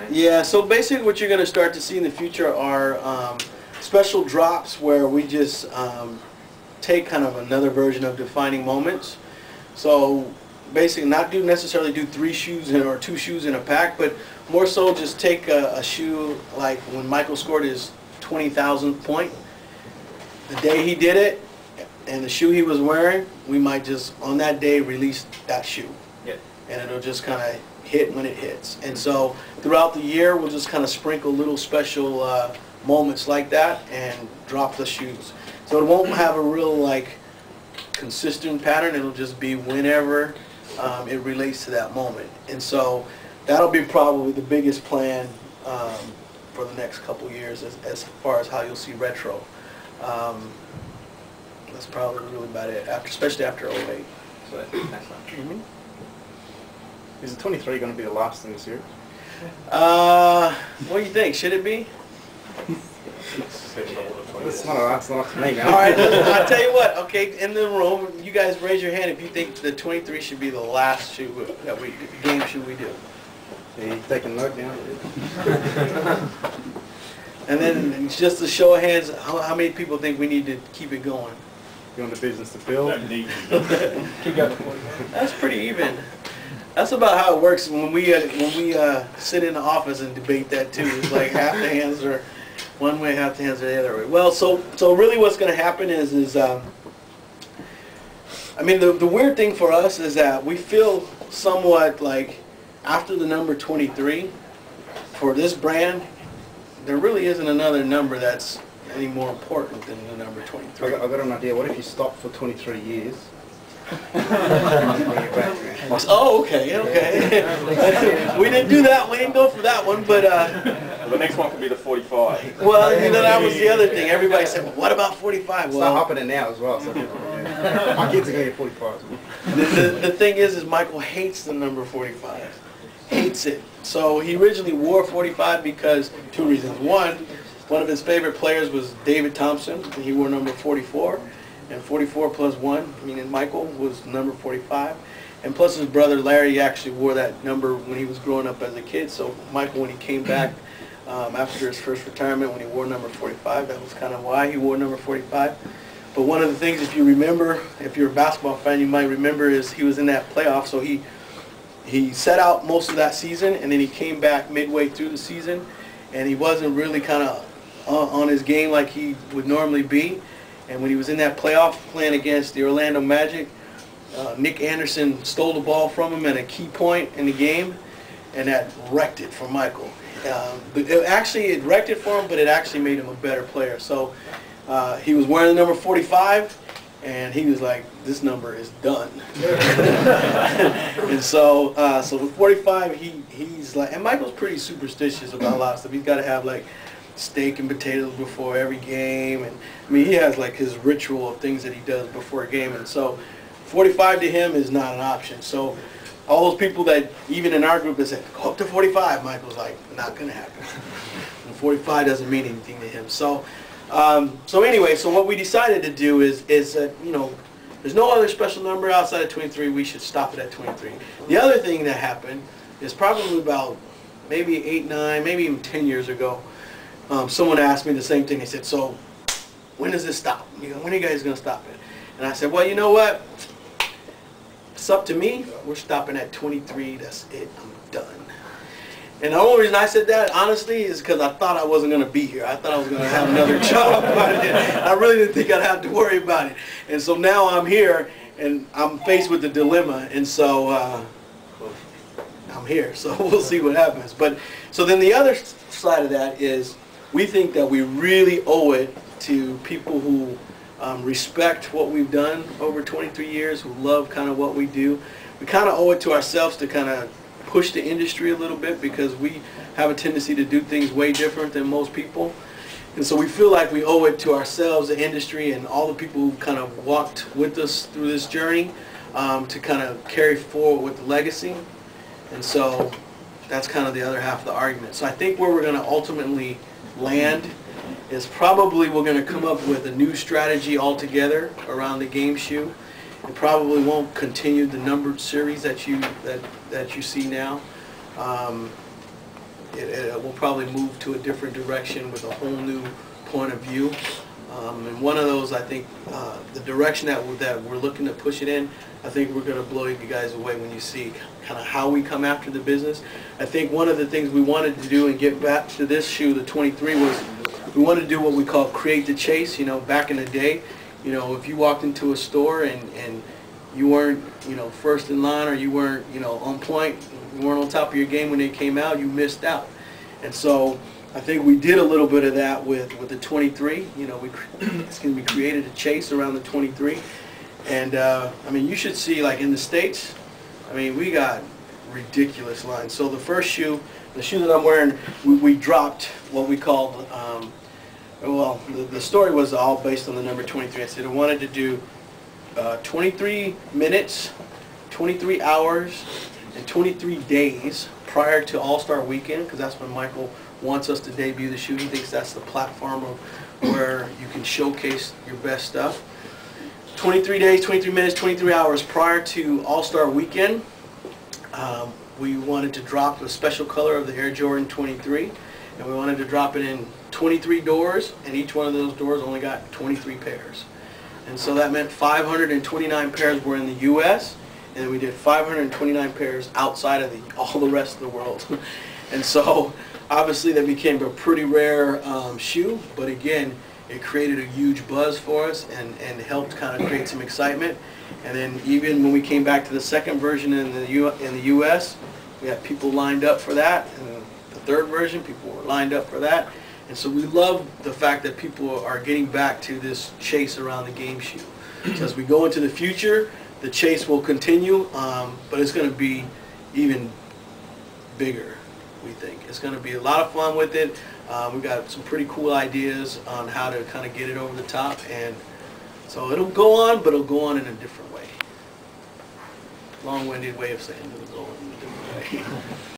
Yeah, so basically what you're going to start to see in the future are special drops where we just take kind of another version of defining moments. So basically not necessarily do 3 shoes or 2 shoes in a pack, but more so just take a shoe like when Michael scored his 20,000th point. The day he did it and the shoe he was wearing, we might just on that day release that shoe. Yeah. And it'll just kind of hit when it hits. And so throughout the year we'll just kind of sprinkle little special moments like that and drop the shoes. So it won't have a real like consistent pattern. It'll just be whenever it relates to that moment. And so that'll be probably the biggest plan for the next couple years as far as how you'll see retro. That's probably really about it, especially after 08. So that's fine. Is the 23 going to be the last in the series? What do you think? Should it be? It's not up to me, man. All right, I'll tell you what. Okay, in the room, you guys raise your hand if you think the 23 should be the last shoe that game shoe we do. Yeah, you taking a note down? And then just a show of hands, how many people think we need to keep it going? You're on the business to build. That's pretty even. That's about how it works when we sit in the office and debate that too. It's like half the hands are one way, half the hands are the other way. Well, so really what's going to happen is I mean, the weird thing for us is that we feel somewhat like after the number 23, for this brand, there really isn't another number that's any more important than the number 23. I've got an idea. What if you stop for 23 years? Oh, okay. We didn't do that. We didn't go for that one, but the next one could be the 45. well, you know, that was the other thing. Everybody said, well, "What about 45?" Well, start hopping it now as well. So my kids are going to get 45. The thing is Michael hates the number 45. Hates it. So he originally wore 45 because 2 reasons. One of his favorite players was David Thompson. He wore number 44. And 44 plus 1, meaning Michael, was number 45. And plus his brother Larry actually wore that number when he was growing up as a kid. So Michael, when he came back after his first retirement, when he wore number 45, that was kind of why he wore number 45. But one of the things, if you remember, if you're a basketball fan, you might remember is he was in that playoff. So he set out most of that season, and then he came back midway through the season, and he wasn't really kind of on his game like he would normally be. And when he was in that playoff playing against the Orlando Magic, Nick Anderson stole the ball from him at a key point in the game, and that wrecked it for Michael. It wrecked it for him, but it actually made him a better player. So he was wearing the number 45, and he was like, this number is done. And so with 45, he's like, and Michael's pretty superstitious about a lot of stuff. He's got to have like steak and potatoes before every game, and I mean, he has like his ritual of things that he does before a game, and so 45 to him is not an option. So all those people that even in our group that said go up to 45, Michael's like, not gonna happen. And 45 doesn't mean anything to him. So anyway, so what we decided to do is that, you know, there's no other special number outside of 23. We should stop it at 23. The other thing that happened is probably about maybe 8, 9, maybe even 10 years ago. Someone asked me the same thing. They said, so when does this stop? You know, when are you guys going to stop it? And I said, well, you know what? It's up to me. We're stopping at 23. That's it. I'm done. And the only reason I said that, honestly, is because I thought I wasn't going to be here. I thought I was going to have another job. I really didn't think I'd have to worry about it. And so now I'm here, and I'm faced with the dilemma. And so I'm here. So we'll see what happens. But so then the other side of that is, we think that we really owe it to people who respect what we've done over 23 years, who love kind of what we do. We kind of owe it to ourselves to kind of push the industry a little bit, because we have a tendency to do things way different than most people. And so we feel like we owe it to ourselves, the industry, and all the people who kind of walked with us through this journey to kind of carry forward with the legacy. And so that's kind of the other half of the argument. So I think where we're going to ultimately land is probably we're going to come up with a new strategy altogether around the game shoe. It probably won't continue the numbered series that you see now. it will probably move to a different direction with a whole new point of view. And one of those, I think, the direction that we're looking to push it in, I think we're going to blow you guys away when you see kind of how we come after the business. I think one of the things we wanted to do and get back to this shoe, the 23, was we wanted to do what we call create the chase. You know, back in the day, you know, if you walked into a store and you weren't, you know, first in line, or you weren't, you know, on point, you weren't on top of your game when they came out, you missed out. And so I think we did a little bit of that with the 23. You know, we created a chase around the 23. And I mean, you should see, like in the States, I mean, we got ridiculous lines. So the first shoe, the shoe that I'm wearing, we dropped what we called, well, the story was all based on the number 23. I said I wanted to do 23 minutes, 23 hours, and 23 days prior to All-Star Weekend, because that's when Michael wants us to debut the shoe. He thinks that's the platform of where you can showcase your best stuff. 23 days, 23 minutes, 23 hours prior to All-Star Weekend, we wanted to drop a special color of the Air Jordan 23, and we wanted to drop it in 23 doors, and each one of those doors only got 23 pairs. And so that meant 529 pairs were in the U.S., and we did 529 pairs outside of all the rest of the world. And so obviously that became a pretty rare shoe, but again, it created a huge buzz for us and helped kind of create some excitement. And then even when we came back to the second version in the U.S., we had people lined up for that. And the third version, people were lined up for that. And so we love the fact that people are getting back to this chase around the game shoe. So as we go into the future, the chase will continue, but it's going to be even bigger, we think. It's going to be a lot of fun with it. We've got some pretty cool ideas on how to kind of get it over the top, and so it'll go on, but it'll go on in a different way. Long-winded way of saying it'll go on in a different way.